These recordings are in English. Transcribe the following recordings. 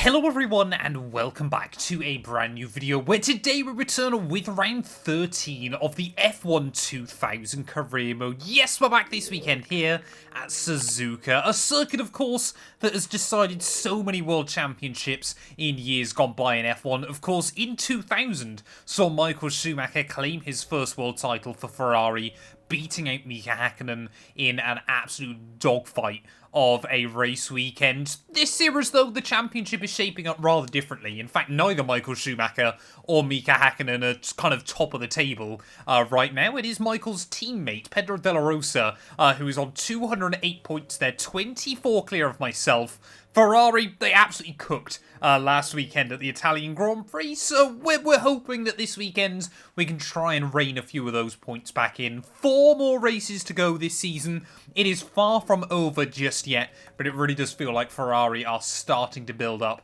Hello everyone and welcome back to a brand new video where today we return with round 13 of the F1 2000 career mode. Yes, we're back this weekend here at Suzuka, a circuit of course that has decided so many world championships in years gone by in F1. Of course, in 2000 saw Michael Schumacher claim his first world title for Ferrari, beating out Mika Hakkinen in an absolute dogfight of a race weekend. This series, though, the championship is shaping up rather differently. In fact, neither Michael Schumacher or Mika Hakkinen are kind of top of the table right now. It is Michael's teammate, Pedro Della Rosa, who is on 208 points there, 24 clear of myself. Ferrari, they absolutely cooked last weekend at the Italian Grand Prix, so we're hoping that this weekend we can try and rein a few of those points back in. 4 more races to go this season. It is far from over just yet, but it really does feel like Ferrari are starting to build up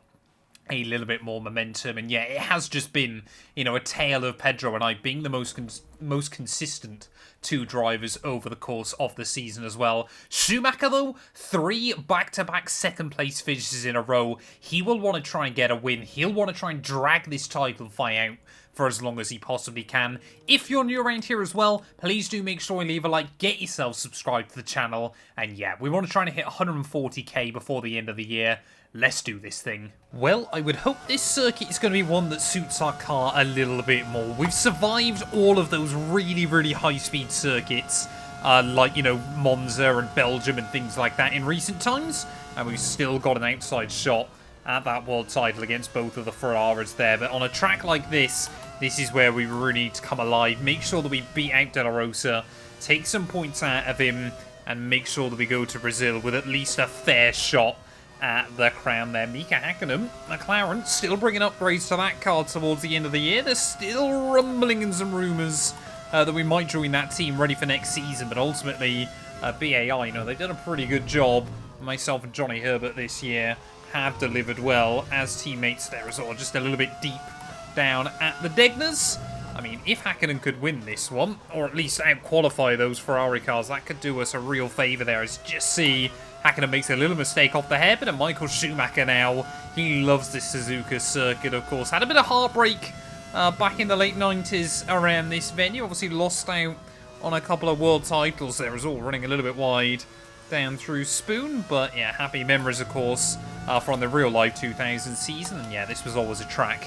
a little bit more momentum, and yeah, it has just been, you know, a tale of Pedro and I being the most consistent two drivers over the course of the season as well. Schumacher, though, 3 back-to-back second-place finishes in a row. He will want to try and get a win. He'll want to try and drag this title fight out for as long as he possibly can. If you're new around here as well, please do make sure you leave a like, get yourself subscribed to the channel, and yeah, we want to try and hit 140k before the end of the year. Let's do this thing. Well, I would hope this circuit is going to be one that suits our car a little bit more. We've survived all of those really high-speed circuits, like, you know, Monza and Belgium and things like that in recent times, and we've still got an outside shot at that world title against both of the Ferraris there. But on a track like this, this is where we really need to come alive, make sure that we beat out De La Rosa, take some points out of him, and make sure that we go to Brazil with at least a fair shot at the crown there. Mika Hakkinen, McLaren, still bringing upgrades to that car towards the end of the year. There's still rumbling and some rumours that we might join that team ready for next season, but ultimately, BAI, you know, they've done a pretty good job. Myself and Johnny Herbert this year have delivered well as teammates there as well, just a little bit deep down at the Degners. I mean, if Hakkinen could win this one, or at least out-qualify those Ferrari cars, that could do us a real favour there. As just see, Hakkinen makes a little mistake off the hairpin, and Michael Schumacher now, he loves this Suzuka circuit, of course. Had a bit of heartbreak back in the late 90s around this venue. Obviously lost out on a couple of world titles there as well, running a little bit wide down through Spoon. But yeah, happy memories, of course, from the real-life 2000 season. And yeah, this was always a track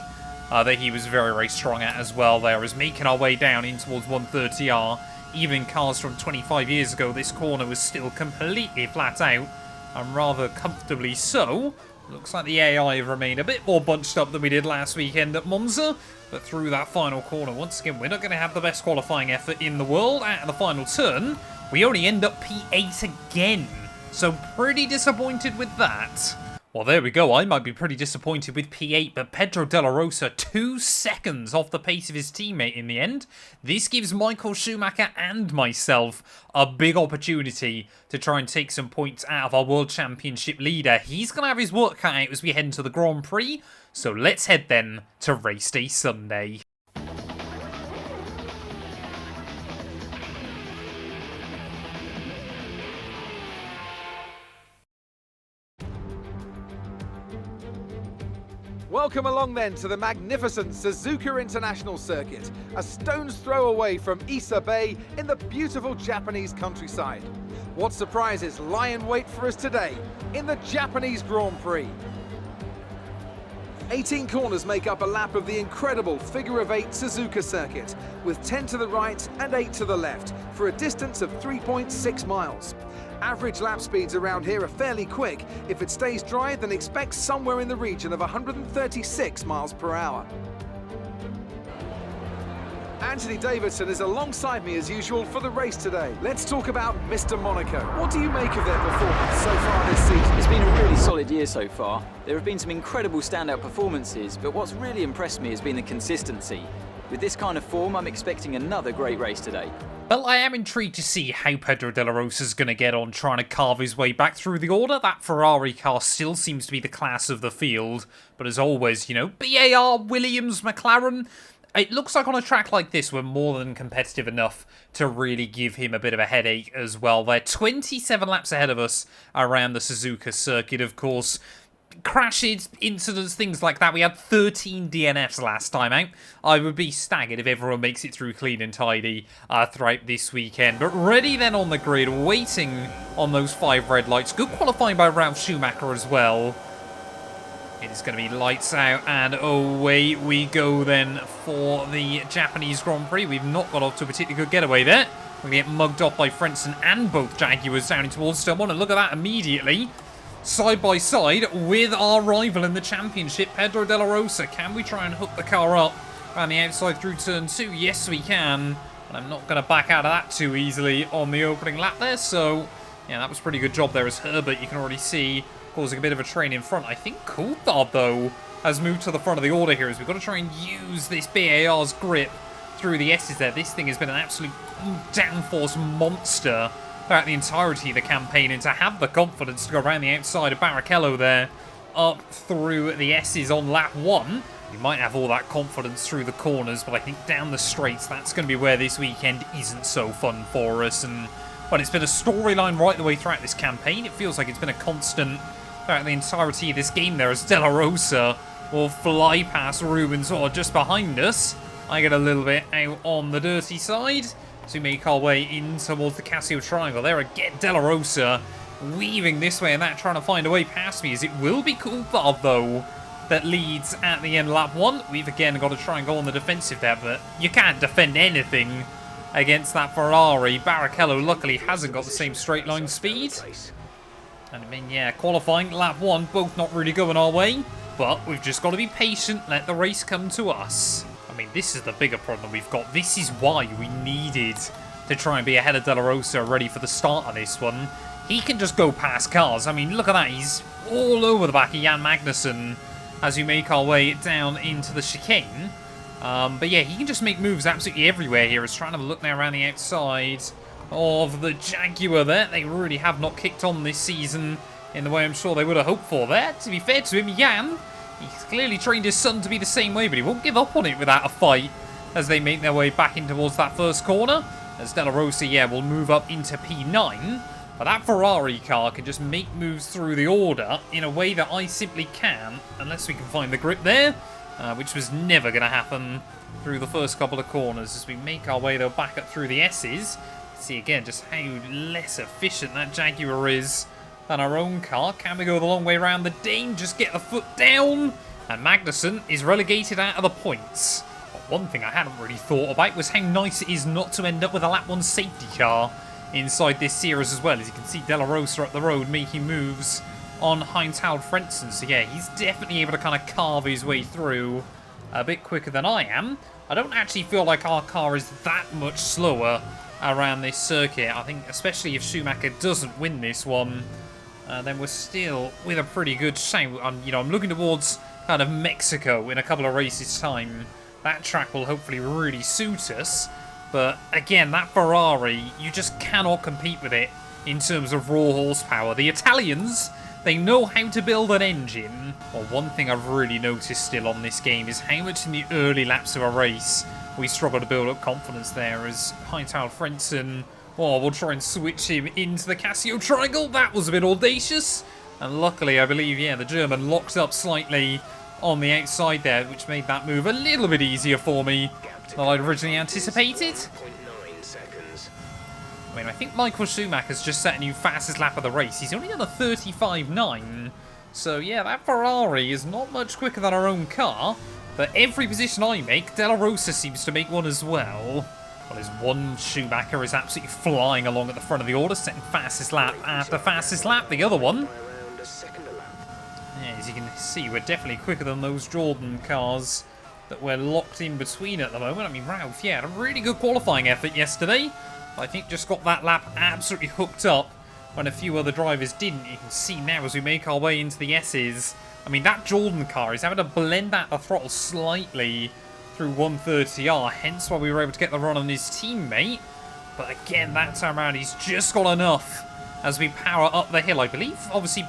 that he was very strong at as well there, as making our way down in towards 130R. Even in cars from 25 years ago, this corner was still completely flat out, and rather comfortably so. Looks like the AI have remained a bit more bunched up than we did last weekend at Monza, but through that final corner, once again, we're not going to have the best qualifying effort in the world. At the final turn, we only end up P8 again, so pretty disappointed with that. Well, there we go. I might be pretty disappointed with P8, but Pedro Della Rosa 2 seconds off the pace of his teammate in the end. This gives Michael Schumacher and myself a big opportunity to try and take some points out of our World Championship leader. He's going to have his work cut out as we head into the Grand Prix, so let's head then to Race Day Sunday. Welcome along then to the magnificent Suzuka International Circuit, a stone's throw away from Issa Bay in the beautiful Japanese countryside. What surprises lie in wait for us today in the Japanese Grand Prix? 18 corners make up a lap of the incredible figure-of-8 Suzuka circuit, with 10 to the right and 8 to the left, for a distance of 3.6 miles. Average lap speeds around here are fairly quick. If it stays dry, then expect somewhere in the region of 136 miles per hour. Anthony Davidson is alongside me as usual for the race today. Let's talk about Mr. Monaco. What do you make of their performance so far this season? It's been a really solid year so far. There have been some incredible standout performances, but what's really impressed me has been the consistency. With this kind of form, I'm expecting another great race today. Well, I am intrigued to see how Pedro Della Rosa is going to get on trying to carve his way back through the order. That Ferrari car still seems to be the class of the field, but as always, you know, BAR, Williams, McLaren, it looks like on a track like this we're more than competitive enough to really give him a bit of a headache as well. They're 27 laps ahead of us around the Suzuka circuit, of course. crashes, incidents, things like that. We had 13 DNFs last time out. I would be staggered if everyone makes it through clean and tidy throughout this weekend. But ready then on the grid, waiting on those 5 red lights. Good qualifying by Ralf Schumacher as well. It is going to be lights out, and away we go then for the Japanese Grand Prix. We've not got off to a particularly good getaway there. We're going to get mugged off by Frentzen and both Jaguars down towards turn 1, and look at that immediately. Side by side with our rival in the championship, Pedro De La Rosa. Can we try and hook the car up around the outside through turn 2? Yes, we can. And I'm not going to back out of that too easily on the opening lap there. So, yeah, that was a pretty good job there as Herbert, you can already see, causing a bit of a train in front. I think Coulthard, though, has moved to the front of the order here as we've got to try and use this BAR's grip through the S's there. This thing has been an absolute downforce monster throughout the entirety of the campaign, and to have the confidence to go around the outside of Barrichello there up through the S's on lap 1. We might have all that confidence through the corners, but I think down the straights, that's going to be where this weekend isn't so fun for us. And but it's been a storyline right the way throughout this campaign. It feels like it's been a constant throughout the entirety of this game there, as De La Rosa will fly past Rubens or just behind us. I get a little bit out on the dirty side to make our way in towards the Casio Triangle. There again, De La Rosa weaving this way and that, trying to find a way past me, as it will be Coulthard, though, that leads at the end of lap 1. We've again got to try and go on the defensive there, but you can't defend anything against that Ferrari. Barrichello luckily hasn't got the same straight line speed. And I mean, yeah, qualifying lap 1, both not really going our way, but we've just got to be patient, let the race come to us. I mean, this is the bigger problem we've got. This is why we needed to try and be ahead of De La Rosa ready for the start of this one. He can just go past cars. I mean, look at that. He's all over the back of Jan Magnussen as we make our way down into the chicane. But yeah, he can just make moves absolutely everywhere here. He's trying to have a look now around the outside of the Jaguar there. They really have not kicked on this season in the way I'm sure they would have hoped for there. To be fair to him, Jan, he's clearly trained his son to be the same way, but he won't give up on it without a fight as they make their way back in towards that first corner. As De La Rosa, yeah, will move up into P9. But that Ferrari car can just make moves through the order in a way that I simply can't, unless we can find the grip there, which was never going to happen through the first couple of corners. As we make our way, though, back up through the S's. See again just how less efficient that Jaguar is than our own car. Can we go the long way around the Dane? Just get the foot down. And Magnussen is relegated out of the points. But one thing I hadn't really thought about was how nice it is not to end up with a lap 1 safety car inside this series as well. As you can see, De La Rosa up the road making moves on Heinz-Harald Frentzen. So yeah, he's definitely able to kind of carve his way through a bit quicker than I am. I don't actually feel like our car is that much slower around this circuit. I think especially if Schumacher doesn't win this one, then we're still with a pretty good shout. I'm looking towards kind of Mexico in a couple of races' time. That track will hopefully really suit us. But again, that Ferrari, you just cannot compete with it in terms of raw horsepower. The Italians, they know how to build an engine. Well, one thing I've really noticed still on this game is how much in the early laps of a race we struggle to build up confidence there, as Heinz-Harald Frentzen, oh, we'll try and switch him into the Casio Triangle. That was a bit audacious. And luckily, I believe, yeah, the German locked up slightly on the outside there, which made that move a little bit easier for me than I'd originally anticipated. I mean, I think Michael Schumacher's just set a new fastest lap of the race. He's only on a 35.9. So, yeah, that Ferrari is not much quicker than our own car. But every position I make, De La Rosa seems to make one as well. Well, his one Schumacher is absolutely flying along at the front of the order, setting fastest lap after fastest lap. The other one, yeah, as you can see, we're definitely quicker than those Jordan cars that we're locked in between at the moment. I mean, Ralph, yeah, had a really good qualifying effort yesterday. I think just got that lap absolutely hooked up when a few other drivers didn't. You can see now as we make our way into the S's. I mean, that Jordan car is having to blend out the throttle slightly through 130R, hence why we were able to get the run on his teammate. But again, that time around, he's just got enough as we power up the hill. I believe, obviously,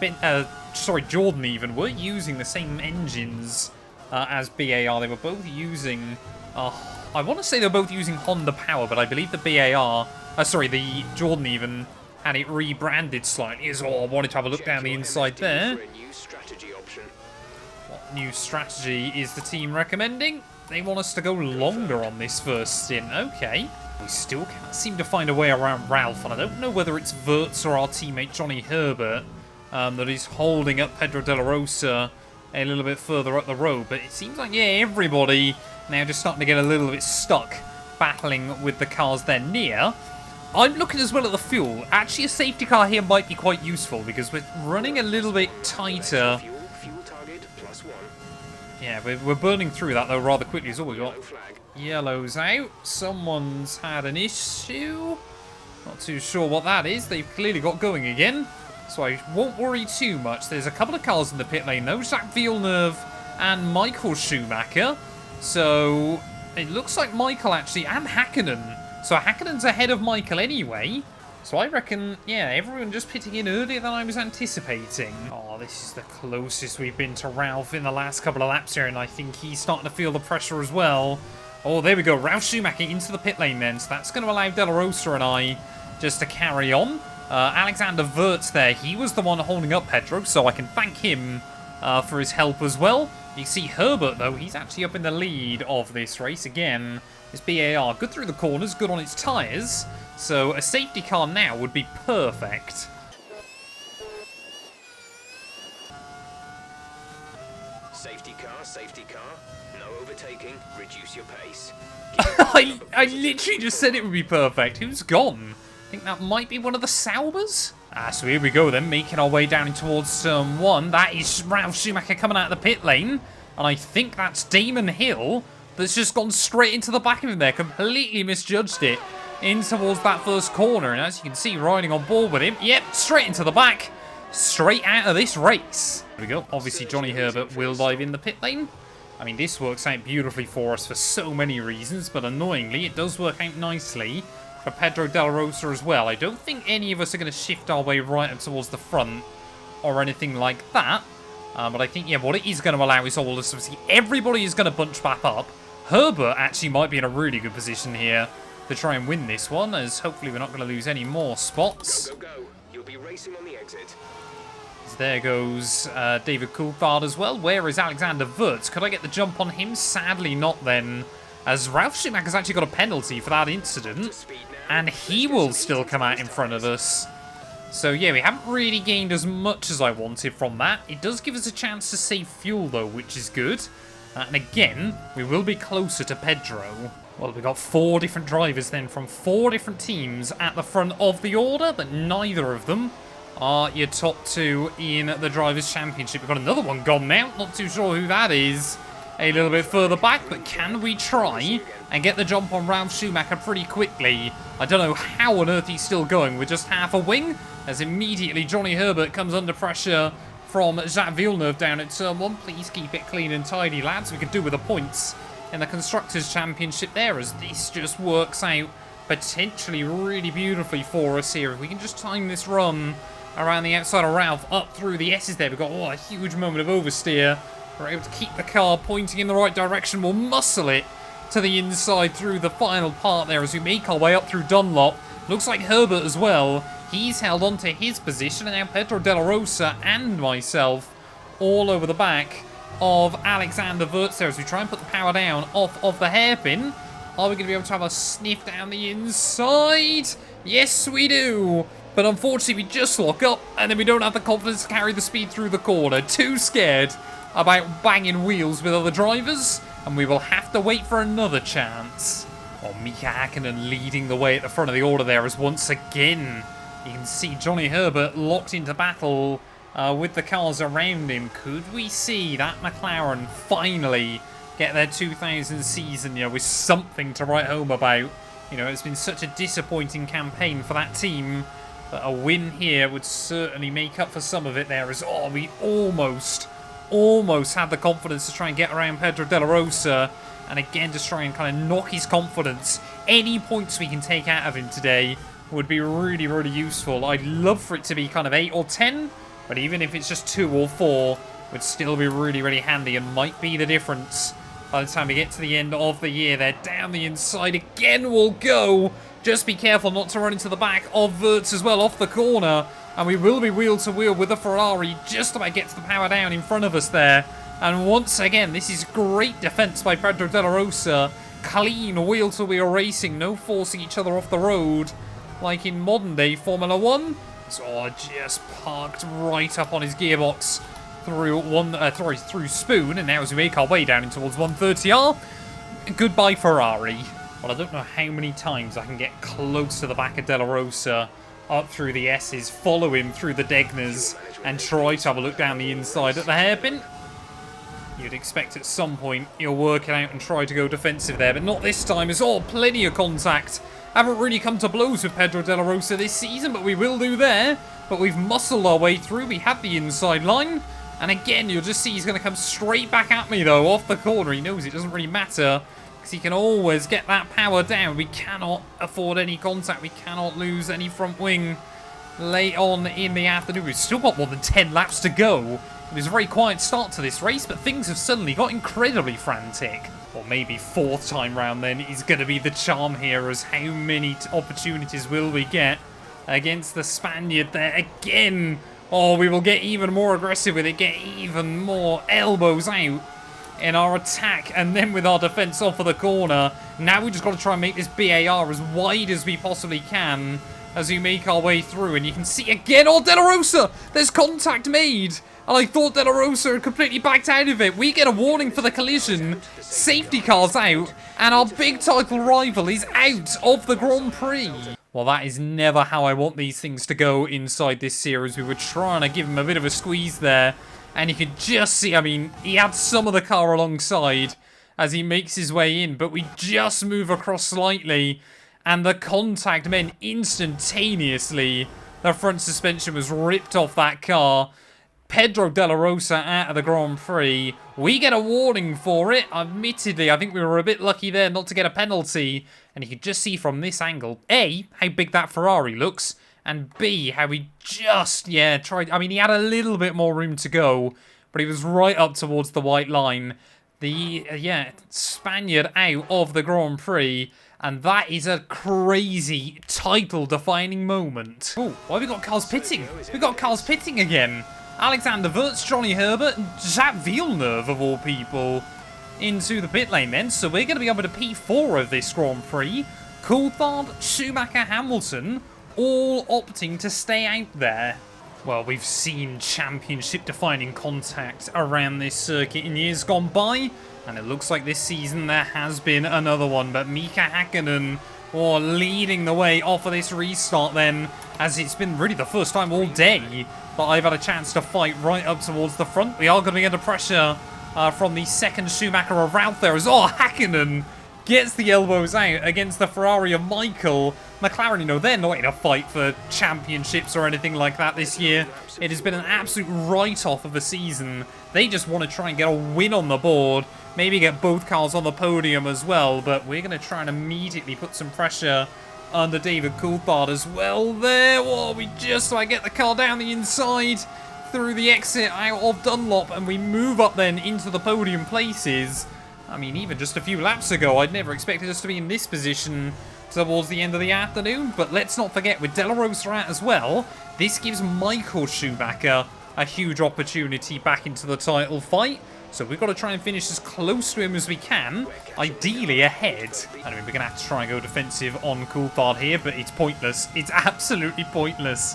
Jordan even were using the same engines as BAR. They were both using, I want to say they were both using Honda power, but I believe the the Jordan even had it rebranded slightly as well. I wanted to have a look down the inside there. What new strategy is the team recommending? They want us to go longer on this first stint. Okay. We still can't seem to find a way around Ralph, and I don't know whether it's Wirtz or our teammate Johnny Herbert that is holding up Pedro De La Rosa a little bit further up the road. But it seems like, yeah, everybody now just starting to get a little bit stuck battling with the cars they're near. I'm looking as well at the fuel. Actually, a safety car here might be quite useful because we're running a little bit tighter. Yeah, we're burning through that though rather quickly as well. We've got yellows out. Someone's had an issue. Not too sure what that is. They've clearly got going again. So I won't worry too much. There's a couple of cars in the pit lane though. Jacques Villeneuve and Michael Schumacher. So it looks like Michael actually and Hakkinen. So Hakkinen's ahead of Michael anyway. So I reckon, yeah, everyone just pitting in earlier than I was anticipating. Oh, this is the closest we've been to Ralph in the last couple of laps here, and I think he's starting to feel the pressure as well. Oh, there we go. Ralph Schumacher into the pit lane then. So that's going to allow De La Rosa and I just to carry on. Alexander Wirtz there. He was the one holding up Pedro, so I can thank him for his help as well. You see Herbert, though. He's actually up in the lead of this race again. This BAR, good through the corners, good on its tyres. So a safety car now would be perfect. Safety car, no overtaking, reduce your pace. I literally just said it would be perfect. Who's gone? I think that might be one of the Saubers. So here we go then, making our way down towards turn 1. That is Ralph Schumacher coming out of the pit lane. And I think that's Damon Hill that's just gone straight into the back of him there. Completely misjudged it in towards that first corner. And as you can see, riding on board with him. Yep, straight into the back. Straight out of this race. There we go. Obviously, Johnny Herbert will dive in the pit lane. I mean, this works out beautifully for us for so many reasons. But annoyingly, it does work out nicely for Pedro De La Rosa as well. I don't think any of us are going to shift our way right up towards the front or anything like that. But I think, yeah, what it is going to allow is all this. Everybody is going to bunch back up. Herbert actually might be in a really good position here to try and win this one, as hopefully we're not going to lose any more spots. Go. You'll be racing on the exit. So there goes David Coulthard as well. Where is Alexander Wirtz? Could I get the jump on him? Sadly not then, as Ralph Schumacher's actually got a penalty for that incident, and he will still come out in front of us. So yeah, we haven't really gained as much as I wanted from that. It does give us a chance to save fuel though, which is good. And again, we will be closer to Pedro. Well, we've got 4 different drivers then from 4 different teams at the front of the order, but neither of them are your top 2 in the Drivers' Championship. We've got another one gone now. Not too sure who that is. A little bit further back, but can we try and get the jump on Ralph Schumacher pretty quickly? I don't know how on earth he's still going with just half a wing, as immediately Johnny Herbert comes under pressure from Jacques Villeneuve down at turn 1. Please keep it clean and tidy, lads. We could do with the points in the Constructors' Championship there, as this just works out potentially really beautifully for us here. If we can just time this run around the outside of Ralph up through the S's there, we've got a huge moment of oversteer. We're able to keep the car pointing in the right direction. We'll muscle it to the inside through the final part there as we make our way up through Dunlop. Looks like Herbert as well. He's held on to his position, and now Pedro De La Rosa and myself all over the back of Alexander Wirtz there as we try and put the power down off of the hairpin. Are we going to be able to have a sniff down the inside? Yes, we do. But unfortunately, we just lock up, and then we don't have the confidence to carry the speed through the corner. Too scared about banging wheels with other drivers, and we will have to wait for another chance. Oh, Mika Hakkinen leading the way at the front of the order there as once again you can see Johnny Herbert locked into battle with the cars around him. Could we see that McLaren finally get their 2000 season, with something to write home about? It's been such a disappointing campaign for that team, but a win here would certainly make up for some of it there, as we almost had the confidence to try and get around Pedro De La Rosa, and again just try and kind of knock his confidence. Any points we can take out of him today would be really, really useful. I'd love for it to be kind of 8 or 10, but even if it's just 2 or 4, would still be really, really handy and might be the difference by the time we get to the end of the year. They're down the inside again. We'll go. Just be careful not to run into the back of Wirtz as well off the corner. And we will be wheel to wheel with the Ferrari. Just about gets the power down in front of us there. And once again, this is great defense by Pedro Della Rosa. Clean wheel to wheel racing. No forcing each other off the road like in modern day Formula 1. So just parked right up on his gearbox through Spoon. And now as we make our way down in towards 130R, goodbye Ferrari. Well, I don't know how many times I can get close to the back of Della Rosa, up through the S's, follow him through the Degnas, and try to have a look down the inside at the hairpin. You'd expect at some point he'll work it out and try to go defensive there, but not this time. It's all plenty of contact. Haven't really come to blows with Pedro Della Rosa this season, but we will do there. But we've muscled our way through. We have the inside line. And again, you'll just see he's going to come straight back at me, though, off the corner. He knows it doesn't really matter, because he can always get that power down. We cannot afford any contact. We cannot lose any front wing late on in the afternoon. We've still got more than 10 laps to go. It was a very quiet start to this race, but things have suddenly got incredibly frantic. Or maybe fourth time round then is going to be the charm here, as how many opportunities will we get against the Spaniard there again? Oh, we will get even more aggressive with it, get even more elbows out in our attack, and then with our defense off of the corner. Now we just got to try and make this BAR as wide as we possibly can as we make our way through. And you can see again, oh, Della Rosa, there's contact made. And I thought Della Rosa had completely backed out of it. We get a warning for the collision. Safety car's out. And our big title rival is out of the Grand Prix. Well, that is never how I want these things to go inside this series. We were trying to give him a bit of a squeeze there. And you could just see, I mean, he had some of the car alongside as he makes his way in. But we just move across slightly. And the contact meant instantaneously the front suspension was ripped off that car. Pedro Della Rosa out of the Grand Prix. We get a warning for it. Admittedly, I think we were a bit lucky there not to get a penalty. And you can just see from this angle, A, how big that Ferrari looks. And B, how he just, tried. I mean, he had a little bit more room to go. But he was right up towards the white line. The, Spaniard out of the Grand Prix. And that is a crazy title-defining moment. Oh, why have we got cars pitting? We've got cars pitting again. Alexander Wirtz, Johnny Herbert, and Jacques Villeneuve, of all people, into the pit lane then. So we're going to be able to P4 of this Grand Prix. Coulthard, Schumacher, Hamilton, all opting to stay out there. Well, we've seen championship-defining contact around this circuit in years gone by. And it looks like this season there has been another one. But Mika Hakkinen, leading the way off of this restart then, as it's been really the first time all day that I've had a chance to fight right up towards the front. We are going to be under pressure from the second Schumacher around there as Hakkinen gets the elbows out against the Ferrari of Michael. McLaren, you know, they're not in a fight for championships or anything like that this year. It has been an absolute write-off of the season. They just want to try and get a win on the board. Maybe get both cars on the podium as well. But we're going to try and immediately put some pressure under David Coulthard as well there. We just might get the car down the inside through the exit out of Dunlop. And we move up then into the podium places. I mean, even just a few laps ago, I'd never expected us to be in this position towards the end of the afternoon. But let's not forget, with Della Rosa out as well, this gives Michael Schumacher a huge opportunity back into the title fight. So we've got to try and finish as close to him as we can, ideally ahead. I mean, we're going to have to try and go defensive on Coulthard here, but it's pointless. It's absolutely pointless.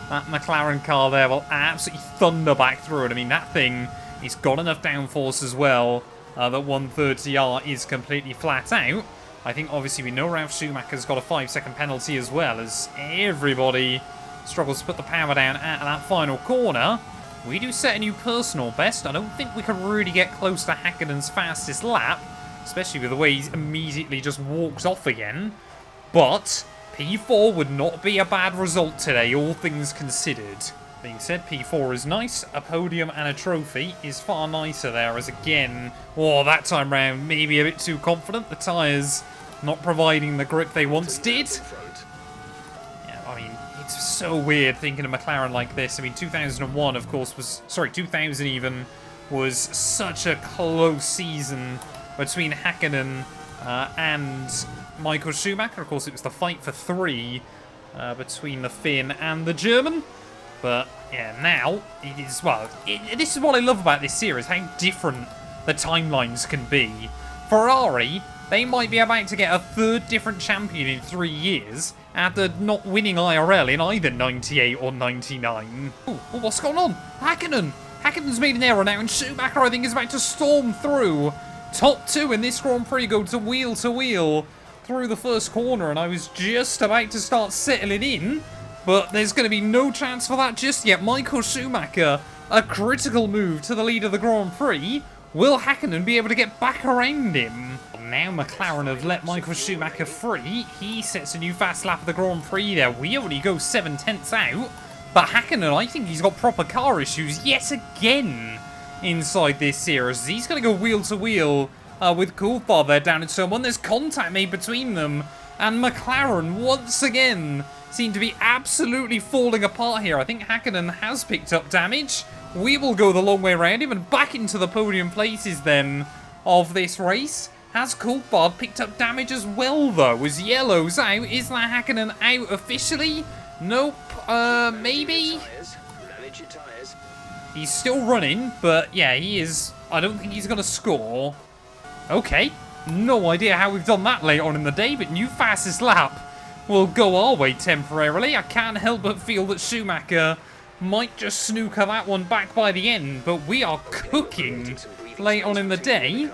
That McLaren car there will absolutely thunder back through it. I mean, that thing, it's got enough downforce as well that 130R is completely flat out. I think, obviously, we know Ralf Schumacher's got a 5-second penalty as well, as everybody struggles to put the power down at that final corner. We do set a new personal best. I don't think we can really get close to Hakkinen's fastest lap, especially with the way he's immediately just walks off again. But P4 would not be a bad result today, all things considered. Being said, P4 is nice. A podium and a trophy is far nicer there, as again, that time round, maybe a bit too confident. The tyres not providing the grip they once did. Yeah, I mean, it's so weird thinking of McLaren like this. I mean, 2001, of course, 2000 even, was such a close season between Hakkinen and Michael Schumacher. Of course, it was the fight for 3 between the Finn and the German. But, yeah, now it is, well, this is what I love about this series, how different the timelines can be. Ferrari, they might be about to get a 3rd different champion in 3 years after not winning IRL in either 98 or 99. Oh, what's going on? Häkkönen's made an error now, and Schumacher, I think, is about to storm through. Top 2 in this Grand Prix go to wheel through the first corner, and I was just about to start settling in, but there's going to be no chance for that just yet. Michael Schumacher, a critical move to the lead of the Grand Prix. Will Häkkönen be able to get back around him? Now McLaren have let Michael Schumacher free. He sets a new fast lap of the Grand Prix there. We only go 7/10 out. But Häkkönen, I think he's got proper car issues yet again inside this series. He's going to go wheel to wheel with Coulthard there down in turn 1. There's contact made between them. And McLaren, once again, seem to be absolutely falling apart here. I think Häkkönen has picked up damage. We will go the long way around him and back into the podium places then of this race. Has Coulthard picked up damage as well, though? As yellow's out, is that Häkkönen out officially? Nope. Maybe? He's still running, but yeah, he is. I don't think he's going to score. Okay. No idea how we've done that late on in the day, but new fastest lap will go our way temporarily. I can't help but feel that Schumacher might just snooker that one back by the end, but we are cooking late on in the day.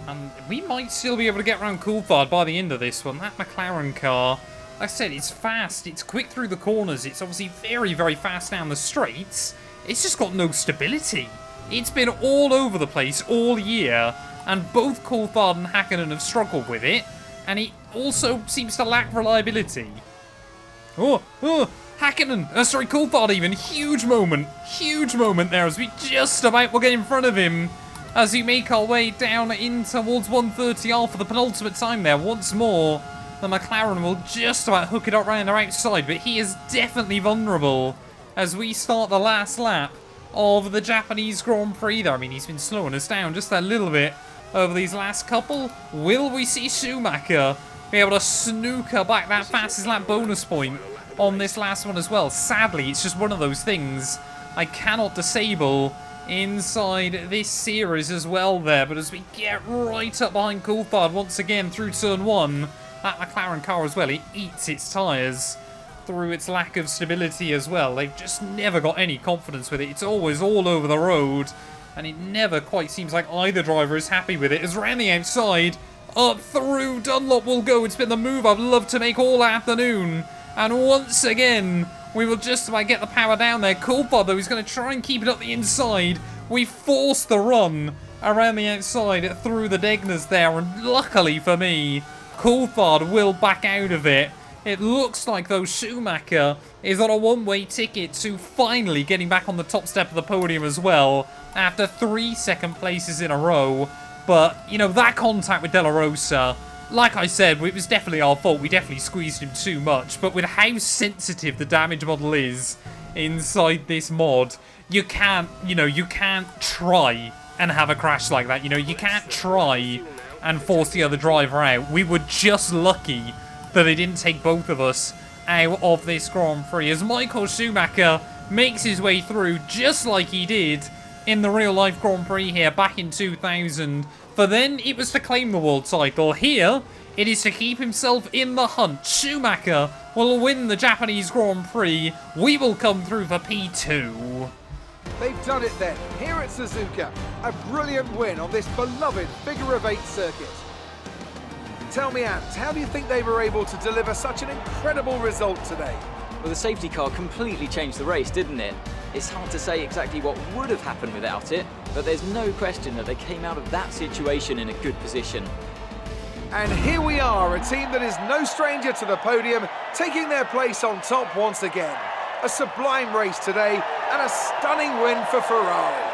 And we might still be able to get around Coulthard by the end of this one. That McLaren car, like I said, it's fast, it's quick through the corners, it's obviously very, very fast down the straights. It's just got no stability. It's been all over the place all year, and both Coulthard and Häkkönen have struggled with it, and it also seems to lack reliability. Oh, Häkkönen, sorry, Coulthard even, huge moment there as we just about will get in front of him as we make our way down in towards 130R for the penultimate time there. Once more, the McLaren will just about hook it up around the outside, but he is definitely vulnerable as we start the last lap of the Japanese Grand Prix there. I mean, he's been slowing us down just a little bit over these last couple. Will we see Schumacher be able to snooker back that fastest lap bonus point on this last one as well? Sadly, it's just one of those things I cannot disable inside this series as well there. But as we get right up behind Coulthard once again through turn 1, that McLaren car as well, it eats its tyres through its lack of stability as well. They've just never got any confidence with it. It's always all over the road, and it never quite seems like either driver is happy with it. As around the outside, up through Dunlop will go. It's been the move I've loved to make all afternoon. And once again, we will just about get the power down there. Coulthard, though, is going to try and keep it up the inside. We force the run around the outside through the Degners there, and luckily for me, Coulthard will back out of it. It looks like, though, Schumacher is on a one-way ticket to finally getting back on the top step of the podium as well, after 3 second places in a row. But, you know, that contact with De La Rosa, like I said, it was definitely our fault. We definitely squeezed him too much. But with how sensitive the damage model is inside this mod, you can't try and have a crash like that. You know, you can't try and force the other driver out. We were just lucky that they didn't take both of us out of this Grand Prix, as Michael Schumacher makes his way through just like he did in the real-life Grand Prix here back in 2000. For then, it was to claim the world title. Here, it is to keep himself in the hunt. Schumacher will win the Japanese Grand Prix. We will come through for P2. They've done it then, here at Suzuka. A brilliant win on this beloved figure-of-8 circuit. Tell me, Ant, how do you think they were able to deliver such an incredible result today? Well, the safety car completely changed the race, didn't it? It's hard to say exactly what would have happened without it, but there's no question that they came out of that situation in a good position. And here we are, a team that is no stranger to the podium, taking their place on top once again. A sublime race today, and a stunning win for Ferrari.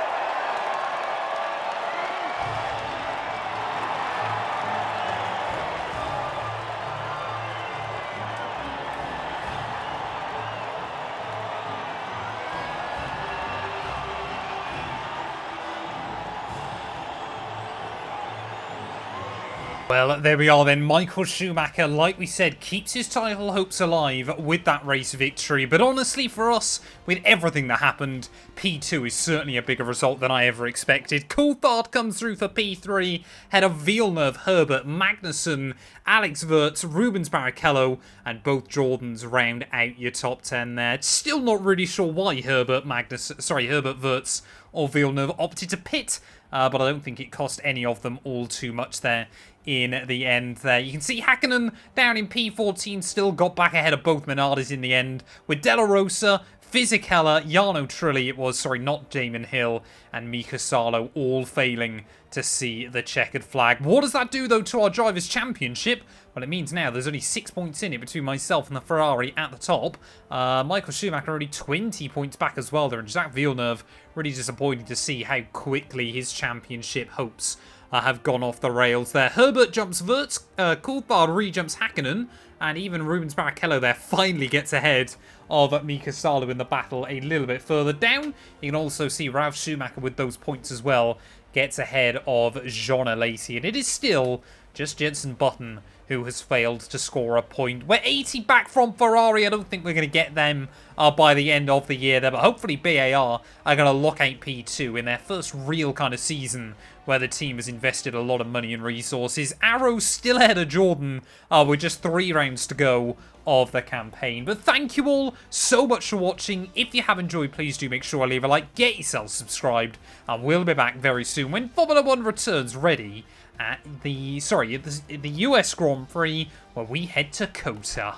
Well, there we are then. Michael Schumacher, like we said, keeps his title hopes alive with that race victory. But honestly, for us, with everything that happened, P2 is certainly a bigger result than I ever expected. Coulthard comes through for P3, head of Villeneuve, Herbert, Magnussen, Alex Wirtz, Rubens Barrichello, and both Jordans round out your top 10 there. Still not really sure why Herbert Wirtz or Villeneuve opted to pit, but I don't think it cost any of them all too much there in the end there. You can see Hakkinen down in P14 still got back ahead of both Minardis in the end, with Della Rosa, Fisichella, Jarno Trulli, not Damon Hill, and Mika Salo all failing to see the checkered flag. What does that do, though, to our Drivers' Championship? Well, it means now there's only 6 points in it between myself and the Ferrari at the top. Michael Schumacher already 20 points back as well there, and Jacques Villeneuve really disappointed to see how quickly his championship hopes have gone off the rails there. Herbert jumps Wirtz, Coulthard re-jumps Hakkinen, and even Rubens Barrichello there finally gets ahead of Mika Salo in the battle a little bit further down. You can also see Ralf Schumacher with those points as well gets ahead of Jean Alesi, and it is still just Jenson Button who has failed to score a point. We're 80 back from Ferrari. I don't think we're going to get them by the end of the year there, but hopefully BAR are going to lock out P2 in their first real kind of season where the team has invested a lot of money and resources. Arrow still ahead of Jordan with just 3 rounds to go of the campaign. But thank you all so much for watching. If you have enjoyed, please do make sure to leave a like, get yourself subscribed, and we'll be back very soon when Formula 1 returns ready at the US Grand Prix, where we head to COTA.